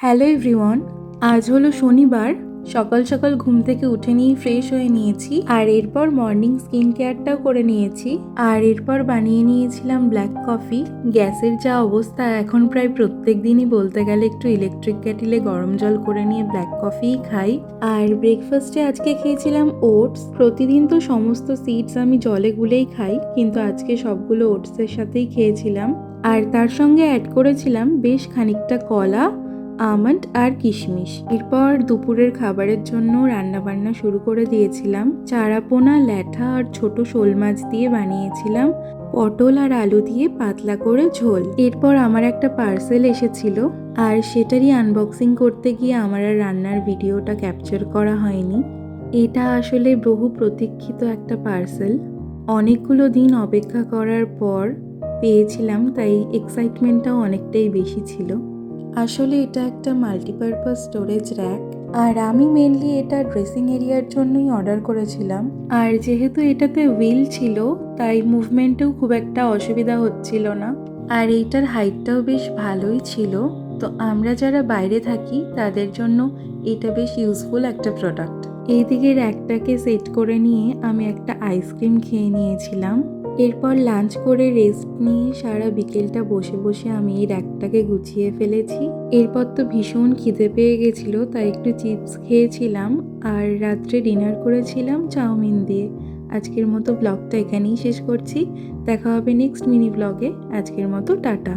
Hello everyone, আজ হলো শনিবার। সকাল সকাল ঘুম থেকে উঠে নিয়ে ফ্রেশ হয়ে নিয়েছি, আর এরপর মর্নিং স্কিন কেয়ারটাও করে নিয়েছি, আর এরপর বানিয়ে নিয়েছিলাম ব্ল্যাক কফি। গ্যাসের যা অবস্থা, এখন প্রায় প্রত্যেক দিনই বলতে গেলে একটু ইলেকট্রিক কেটেলে গরম জল করে নিয়ে ব্ল্যাক কফিই খাই। আর ব্রেকফাস্টে আজকে খেয়েছিলাম ওটস। প্রতিদিন তো সমস্ত সিডস আমি জলে গুলেই খাই, কিন্তু আজকে সবগুলো ওটসের সাথেই খেয়েছিলাম। আর তার সঙ্গে অ্যাড করেছিলাম বেশ খানিকটা কলা, আমন্ড আর কিশমিশ। এরপর দুপুরের খাবারের জন্য রান্নাবান্না শুরু করে দিয়েছিলাম। চারাপোনা, ল্যাঠা আর ছোট শোল মাছ দিয়ে বানিয়েছিলাম পটল আর আলু দিয়ে পাতলা করে ঝোল। এরপর আমার একটা পার্সেল এসেছিল, আর সেটারই আনবক্সিং করতে গিয়ে আমার আর রান্নার ভিডিওটা ক্যাপচার করা হয়নি। এটা আসলে বহু প্রতীক্ষিত একটা পার্সেল। অনেকগুলো দিন অপেক্ষা করার পর পেয়েছিলাম, তাই এক্সাইটমেন্টটাও অনেকটাই বেশি ছিল। আসলে এটা একটা মাল্টিপারপাস স্টোরেজ র্যাক, আর আমি মেনলি এটা ড্রেসিং এরিয়ার জন্যই অর্ডার করেছিলাম। আর যেহেতু এটাতে হুইল ছিল, তাই মুভমেন্টেও খুব একটা অসুবিধা হচ্ছিল না। আর এইটার হাইটটাও বেশ ভালোই ছিল, তো আমরা যারা বাইরে থাকি তাদের জন্য এটা বেশ ইউজফুল একটা প্রোডাক্ট। এইদিকে র্যাকটাকে সেট করে নিয়ে আমি একটা আইসক্রিম খেয়ে নিয়েছিলাম। এরপর লাঞ্চ করে রেস্ট নিয়ে সারা বিকেলটা বসে বসে আমি এই র্যাকটাকে গুছিয়ে ফেলেছি। এরপর তো ভীষণ খিদে পেয়ে গেছিলো, তাই একটু চিপস খেয়েছিলাম, আর রাত্রে ডিনার করেছিলাম চাউমিন দিয়ে। আজকের মতো ব্লগটা এখানেই শেষ করছি। দেখা হবে নেক্সট মিনি ব্লগে। আজকের মতো টাটা।